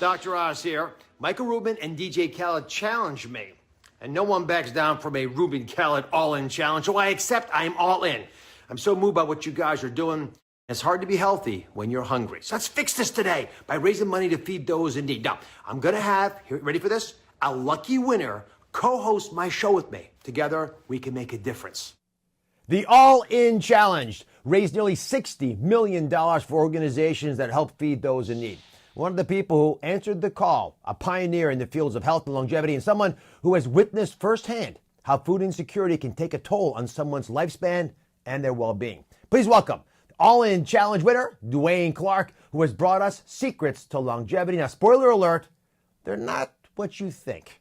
Dr. Oz here. Michael Rubin and DJ Khaled challenged me. And no one backs down from a Rubin Khaled all-in challenge, so I accept I'm all in. I'm so moved by what you guys are doing. It's hard to be healthy when you're hungry. So let's fix this today by raising money to feed those in need. Now, I'm gonna have, ready for this? A lucky winner co-host my show with me. Together, we can make a difference. The All-In Challenge raised nearly $60 million for organizations that help feed those in need. One of the people who answered the call, a pioneer in the fields of health and longevity, and someone who has witnessed firsthand how food insecurity can take a toll on someone's lifespan and their well-being. Please welcome All-In Challenge winner, Dwayne Clark, who has brought us secrets to longevity. Now, spoiler alert, they're not what you think.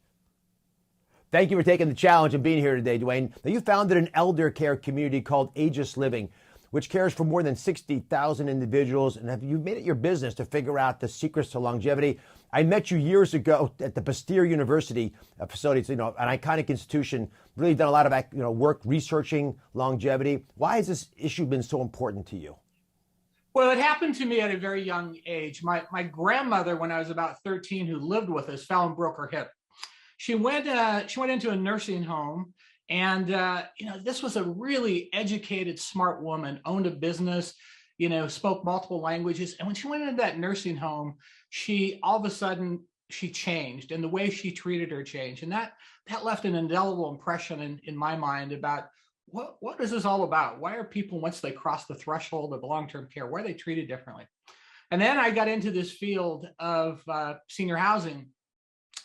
Thank you for taking the challenge and being here today, Dwayne. Now, you founded an elder care community called Aegis Living, which cares for more than 60,000 individuals, and you've made it your business to figure out the secrets to longevity. I met you years ago at the Bastyr University facility. It's, an iconic institution, really done a lot of work researching longevity. Why has this issue been so important to you? Well, it happened to me at a very young age. My grandmother, when I was about 13, who lived with us, fell and broke her hip. She went into a nursing home. And, this was a really educated, smart woman, owned a business, spoke multiple languages. And when she went into that nursing home, all of a sudden, she changed, and the way she treated her changed. And that left an indelible impression in my mind about what is this all about? Why are people, once they cross the threshold of long-term care, why are they treated differently? And then I got into this field of senior housing.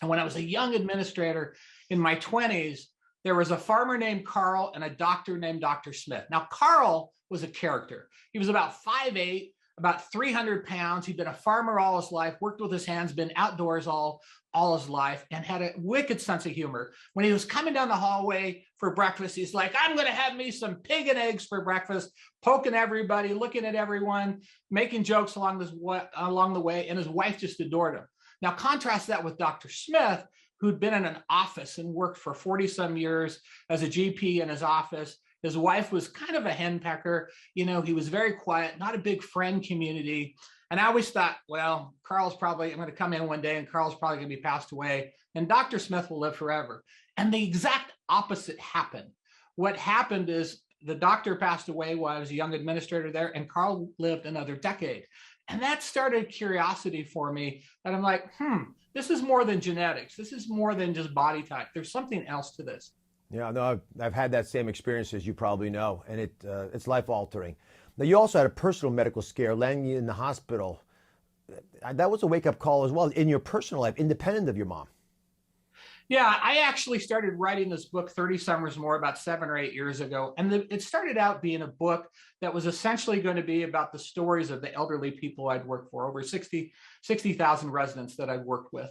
And when I was a young administrator in my 20s, there was a farmer named Carl and a doctor named Dr. Smith. Now, Carl was a character. He was about 5'8", about 300 pounds. He'd been a farmer all his life, worked with his hands, been outdoors all his life, and had a wicked sense of humor. When he was coming down the hallway for breakfast, he's like, I'm going to have me some pig and eggs for breakfast, poking everybody, looking at everyone, making jokes along the way, and his wife just adored him. Now, contrast that with Dr. Smith, who'd been in an office and worked for 40-some years as a GP in his office. His wife was kind of a henpecker. He was very quiet, not a big friend community. And I always thought, well, I'm going to come in one day and Carl's probably going to be passed away and Dr. Smith will live forever. And the exact opposite happened. What happened is the doctor passed away while I was a young administrator there, and Carl lived another decade. And that started curiosity for me. And I'm like, this is more than genetics. This is more than just body type. There's something else to this. Yeah, no, I've had that same experience, as you probably know, and it's life-altering. Now, you also had a personal medical scare landing you in the hospital. That was a wake-up call as well in your personal life, independent of your mom. Yeah, I actually started writing this book, 30 Summers More, about 7 or 8 years ago. And it started out being a book that was essentially going to be about the stories of the elderly people I'd worked for, over 60,000 residents that I'd worked with.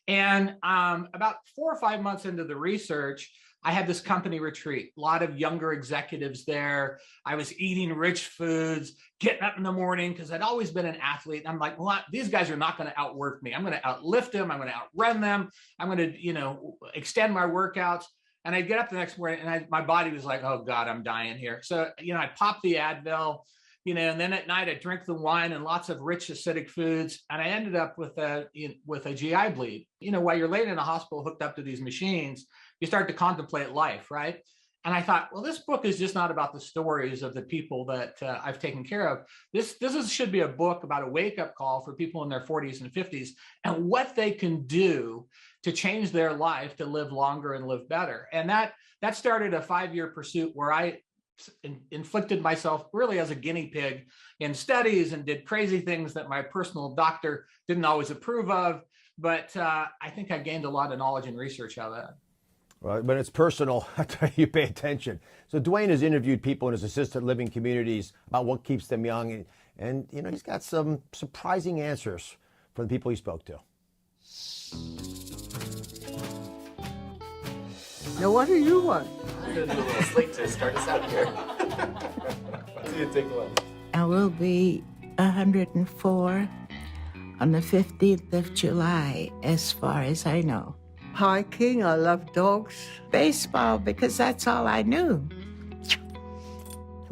And about 4 or 5 months into the research, I had this company retreat, a lot of younger executives there. I was eating rich foods, getting up in the morning because I'd always been an athlete. And I'm like, well, these guys are not going to outwork me. I'm going to outlift them. I'm going to outrun them. I'm going to, extend my workouts. And I'd get up the next morning and my body was like, oh God, I'm dying here. So, I'd pop the Advil, and then at night I'd drink the wine and lots of rich acidic foods. And I ended up with a GI bleed. While you're laying in a hospital hooked up to these machines, you start to contemplate life, right? And I thought, well, this book is just not about the stories of the people that I've taken care of. This should be a book about a wake-up call for people in their 40s and 50s and what they can do to change their life to live longer and live better. And that started a 5-year pursuit where I inflicted myself really as a guinea pig in studies and did crazy things that my personal doctor didn't always approve of. But I think I gained a lot of knowledge and research out of that. Well, when it's personal, you pay attention. So Dwayne has interviewed people in his assisted living communities about what keeps them young. And he's got some surprising answers from the people he spoke to. Now, what do you want? I'm going to do a little sleep to start us out here. See you, take one. I will be 104 on the 15th of July, as far as I know. Hiking, I love dogs. Baseball, because that's all I knew.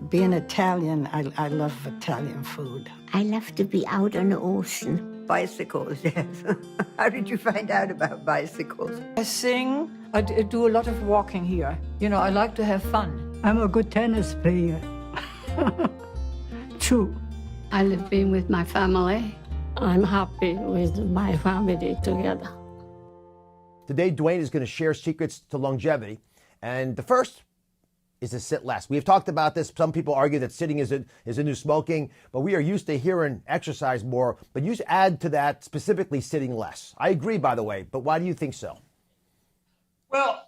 Being Italian, I love Italian food. I love to be out on the ocean. bicycles, yes. How did you find out about bicycles? I sing. I do a lot of walking here. You know, I like to have fun. I'm a good tennis player. True. I live being with my family. I'm happy with my family together. Today, Dwayne is going to share secrets to longevity. And the first is to sit less. We have talked about this. Some people argue that sitting is a new smoking, but we are used to hearing exercise more. But you add to that specifically sitting less. I agree, by the way, but why do you think so? Well,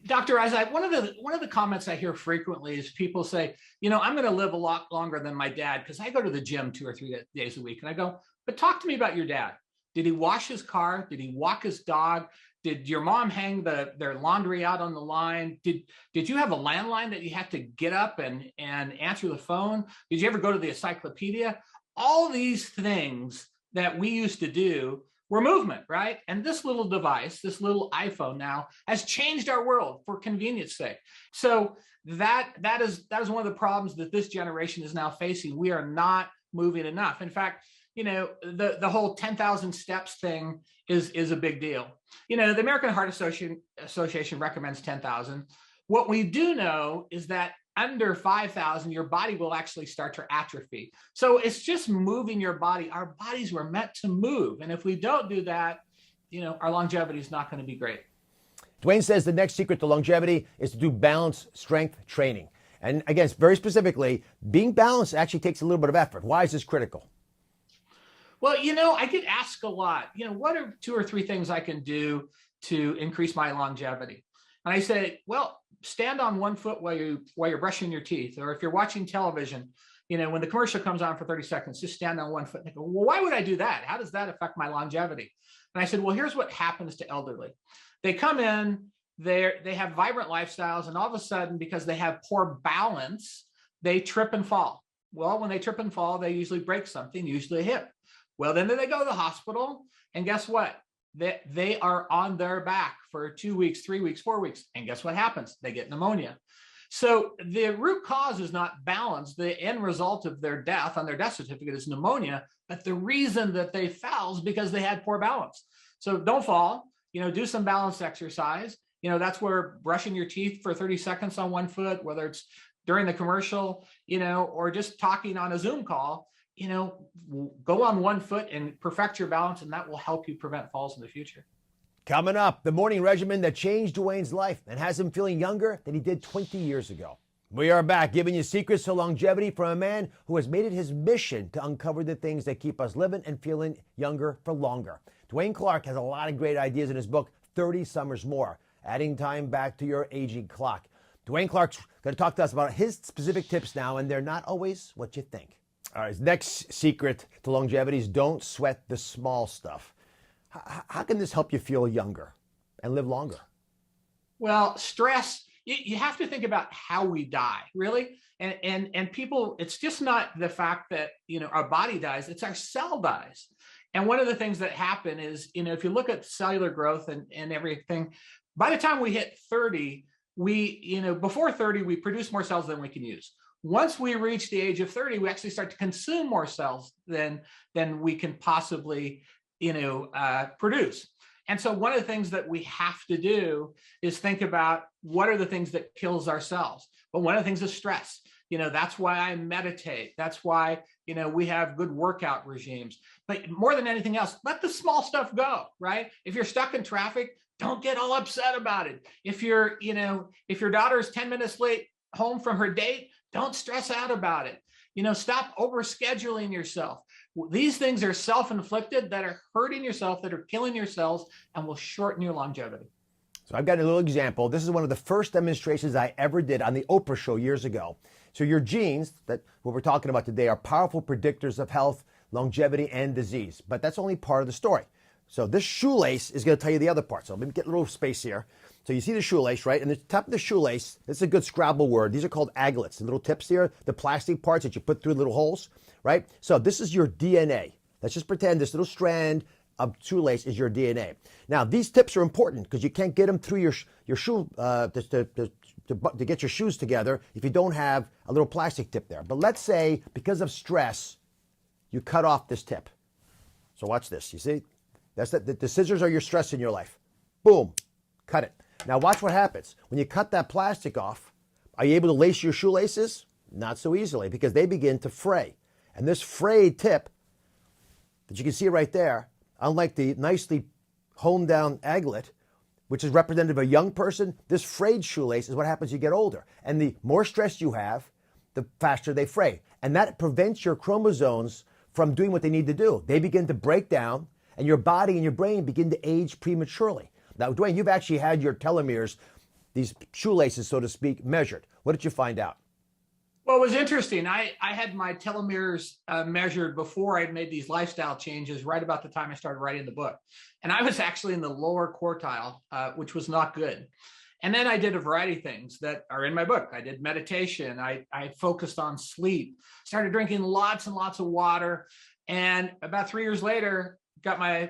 Dr. Isaac, one of the comments I hear frequently is people say, you know, I'm going to live a lot longer than my dad because I go to the gym 2 or 3 days a week. And I go, but talk to me about your dad. Did he wash his car? Did he walk his dog? Did your mom hang their laundry out on the line? Did you have a landline that you had to get up and answer the phone? Did you ever go to the encyclopedia? All these things that we used to do were movement, right? And this little device, this little iPhone now has changed our world for convenience sake. So that is one of the problems that this generation is now facing. We are not moving enough. In fact, you know, the whole 10,000 steps thing is a big deal. You know, the American Heart Association recommends 10,000. What we do know is that under 5,000, your body will actually start to atrophy. So it's just moving your body. Our bodies were meant to move. And if we don't do that, you know, our longevity is not going to be great. Dwayne says the next secret to longevity is to do balance strength training. And again, very specifically, being balanced actually takes a little bit of effort. Why is this critical? Well, you know, I get asked a lot, you know, what are 2 or 3 things I can do to increase my longevity? And I say, well, stand on one foot while you're brushing your teeth. Or if you're watching television, you know, when the commercial comes on for 30 seconds, just stand on one foot. And they go, well, why would I do that? How does that affect my longevity? And I said, well, here's what happens to elderly. They come in, they have vibrant lifestyles, and all of a sudden, because they have poor balance, they trip and fall. Well, when they trip and fall, they usually break something, usually a hip. Well, then they go to the hospital, and guess what? They are on their back for 2 weeks, 3 weeks, 4 weeks. And guess what happens? They get pneumonia. So the root cause is not balance. The end result of their death on their death certificate is pneumonia. But the reason that they fell is because they had poor balance. So don't fall, you know, do some balance exercise. You know, that's where brushing your teeth for 30 seconds on one foot, whether it's during the commercial, you know, or just talking on a Zoom call, you know, go on one foot and perfect your balance, and that will help you prevent falls in the future. Coming up, the morning regimen that changed Dwayne's life and has him feeling younger than he did 20 years ago. We are back giving you secrets to longevity from a man who has made it his mission to uncover the things that keep us living and feeling younger for longer. Dwayne Clark has a lot of great ideas in his book, 30 Summers More, adding time back to your aging clock. Dwayne Clark's going to talk to us about his specific tips now, and they're not always what you think. All right, next secret to longevity is don't sweat the small stuff. How can this help you feel younger and live longer? Well, stress, you have to think about how we die, really. And people, it's just not the fact that, you know, our body dies, it's our cell dies. And one of the things that happen is, you know, if you look at cellular growth and everything, by the time we hit 30, before 30, we produce more cells than we can use. Once we reach the age of 30, we actually start to consume more cells than we can possibly, produce. And so one of the things that we have to do is think about what are the things that kills our cells. But one of the things is stress. You know, that's why I meditate. That's why, you know, we have good workout regimes. But more than anything else, let the small stuff go, right? If you're stuck in traffic, don't get all upset about it. If your daughter is 10 minutes late home from her date, don't stress out about it. You know, stop overscheduling yourself. These things are self-inflicted that are hurting yourself, that are killing your cells, and will shorten your longevity. So I've got a little example. This is one of the first demonstrations I ever did on the Oprah show years ago. So your genes, that what we're talking about today, are powerful predictors of health, longevity, and disease. But that's only part of the story. So this shoelace is going to tell you the other part. So let me get a little space here. So you see the shoelace, right? And the top of the shoelace, this is a good Scrabble word. These are called aglets, the little tips here, the plastic parts that you put through little holes, right? So this is your DNA. Let's just pretend this little strand of shoelace is your DNA. Now, these tips are important because you can't get them through your shoe to get your shoes together if you don't have a little plastic tip there. But let's say because of stress, you cut off this tip. So watch this. You see? That's the scissors are your stress in your life. Boom. Cut it. Now watch what happens. When you cut that plastic off, are you able to lace your shoelaces? Not so easily, because they begin to fray. And this frayed tip that you can see right there, unlike the nicely honed down aglet, which is representative of a young person, this frayed shoelace is what happens as you get older. And the more stress you have, the faster they fray. And that prevents your chromosomes from doing what they need to do. They begin to break down, and your body and your brain begin to age prematurely. Now, Dwayne, you've actually had your telomeres, these shoelaces, so to speak, measured. What did you find out? Well, it was interesting. I had my telomeres measured before I'd made these lifestyle changes, right about the time I started writing the book. And I was actually in the lower quartile, which was not good. And then I did a variety of things that are in my book. I did meditation. I focused on sleep, started drinking lots and lots of water. And about 3 years later, got my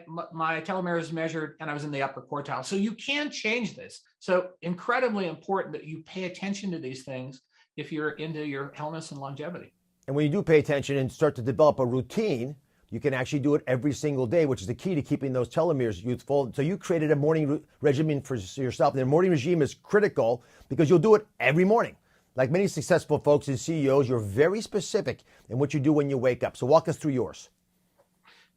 telomeres measured, and I was in the upper quartile. So you can change this. So incredibly important that you pay attention to these things if you're into your wellness and longevity. And when you do pay attention and start to develop a routine, you can actually do it every single day, which is the key to keeping those telomeres youthful. So you created a morning regimen for yourself. And the morning regime is critical because you'll do it every morning. Like many successful folks and CEOs, you're very specific in what you do when you wake up. So walk us through yours.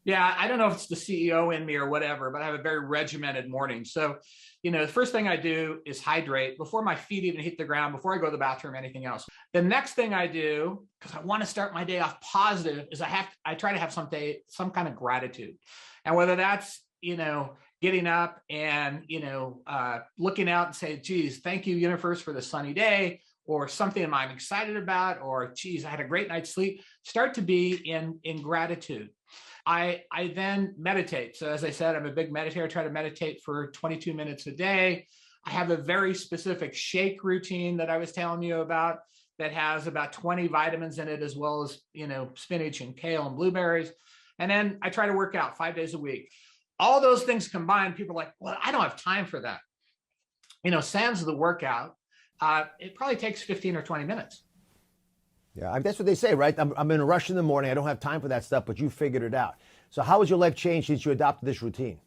Yeah, I don't know if it's the CEO in me or whatever, but I have a very regimented morning. So, the first thing I do is hydrate before my feet even hit the ground, before I go to the bathroom, anything else. The next thing I do, because I want to start my day off positive, is I try to have some kind of gratitude. And whether that's, getting up and, looking out and saying, geez, thank you, universe, for the sunny day, or something I'm excited about, or geez, I had a great night's sleep. Start to be in gratitude. I then meditate. So as I said, I'm a big meditator. I try to meditate for 22 minutes a day. I have a very specific shake routine that I was telling you about that has about 20 vitamins in it, as well as, spinach and kale and blueberries. And then I try to work out 5 days a week. All those things combined, people are like, well, I don't have time for that. Sans the workout, it probably takes 15 or 20 minutes. Yeah, that's what they say, right? I'm in a rush in the morning. I don't have time for that stuff, but you figured it out. So how has your life changed since you adopted this routine?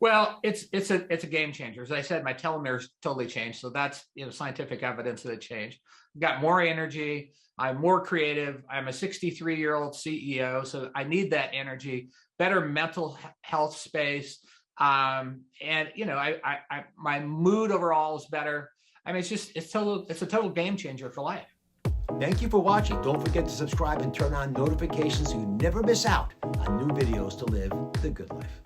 Well, it's a game changer. As I said, my telomeres totally changed. So that's scientific evidence that it changed. I've got more energy. I'm more creative. I'm a 63-year-old CEO, so I need that energy. Better mental health space, and my mood overall is better. I mean, it's a total game changer for life. Thank you for watching. Don't forget to subscribe and turn on notifications so you never miss out on new videos to live the good life.